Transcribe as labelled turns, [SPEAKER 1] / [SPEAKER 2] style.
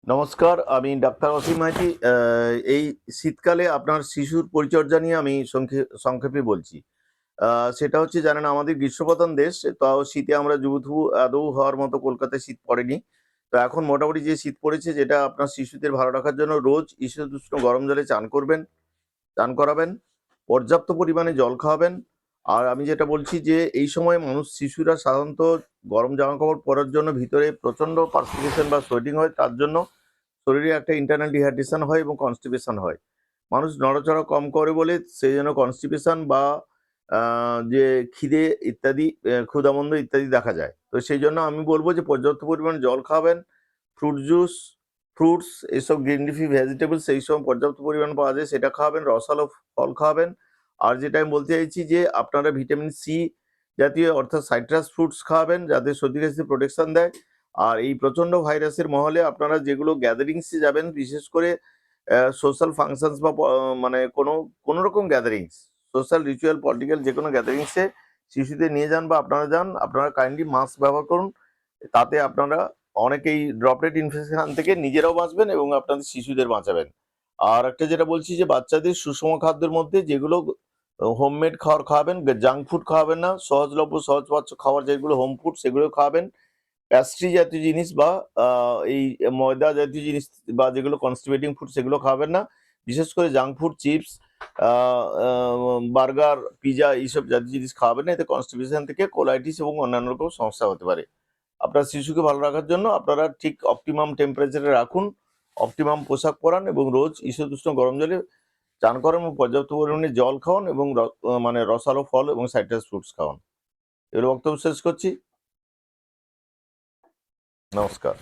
[SPEAKER 1] নমস্কার, আমি ডাক্তার অসীম মাইতি। এই শীতকালে আপনার শিশুর পরিচর্যা নিয়ে আমি সংক্ষেপে বলছি। সেটা হচ্ছে, জানেন আমাদের গ্রীষ্মপ্রধান দেশ, তাও শীতে আমরা জুবুথুবু আদৌ হওয়ার মতো কলকাতায় শীত পড়েনি। তো এখন মোটামুটি যে শীত পড়েছে, যেটা আপনার শিশুদের ভালো রাখার জন্য রোজ ঈষদুষ্ণ গরম জলে চান করাবেন, পর্যাপ্ত পরিমাণে জল খাওয়াবেন। আর আমি যেটা বলছি যে এই সময় শিশুরা সাধারণত গরম জামা কাপড় পরার জন্য ভিতরে প্রচন্ড পার্সপিরেশন বা সোয়েটিং হয়, তার জন্য শরীরে একটা ইন্টারনাল ডিহাইড্রেশন হয় এবং কনস্টিপেশন হয়। মানুষ নড়াচড়া কম করে বলে সেই জন্য কনস্টিপেশন বা যে খিদে ইত্যাদি, ক্ষুধামন্দ ইত্যাদি দেখা যায়। তো সেই জন্য আমি বলবো যে পর্যাপ্ত পরিমাণে জল খাবেন, ফ্রুট জুস, ফ্রুটস, এইসব গ্রিন লিফি ভেজিটেবলস এই সময় পর্যাপ্ত পরিমাণ পাওয়া যায়, সেটা খাওয়াবেন, রসালো ফল খাওয়াবেন। আর যেটা আমি বলতে চাইছি যে আপনারা ভিটামিন সি জাতীয় অর্থাৎ সাইট্রাস ফ্রুটস খাওয়াবেন, যাতে সর্দি কাশি প্রোটেকশন দেয়। আর এই প্রচন্ড ভাইরাসের মহলে আপনারা যেগুলো গ্যাদারিংসে যাবেন, বিশেষ করে সোশ্যাল ফাংশনস বা মানে কোনো রকম গ্যাদারিংস, সোশ্যাল রিচুয়াল পলিটিক্যাল যে কোনো গ্যাদারিংসে শিশুদের নিয়ে যান বা আপনারা যান, আপনারা কাইন্ডলি মাস্ক ব্যবহার করুন। তাতে আপনারা অনেকেই ড্রপলেট ইনফেকশন থেকে নিজেরাও বাঁচবেন এবং আপনাদের শিশুদের বাঁচাবেন। আর একটা যেটা বলছি যে বাচ্চাদের সুষম খাদ্যের মধ্যে যেগুলো হোমমেড খাবার খাওয়াবেন, জাঙ্ক ফুড খাওয়াবেন না, সহজলভ্য সহজপাচ্য খাবার যেগুলো হোম ফুড সেগুলো খাওয়াবেন। প্যাস্ট্রি জাতীয় জিনিস বা এই ময়দা জাতীয় জিনিস বা যেগুলো কনস্টিপেটিং ফুড সেগুলো খাবেন না। বিশেষ করে junk food, chips, burger, pizza এইসব জাতীয় জিনিস খাওয়াবেন না। এতে কনস্টিপেশন থেকে কোলাইটিস এবং অন্যান্য রকম সমস্যা হতে পারে। আপনার শিশুকে ভালো রাখার জন্য আপনারা ঠিক অপটিমাম টেম্পারেচারে রাখুন, অপটিমাম পোশাক পরান এবং রোজ ঈষদুষ্ণ গরম জলে চান করান এবং পর্যাপ্ত পরিমাণে জল খাওয়ান এবং মানে রসালো ফল এবং সাইট্রাস ফ্রুটস খাওয়ান। এগুলো বক্তব্য শেষ করছি। নমস্কার।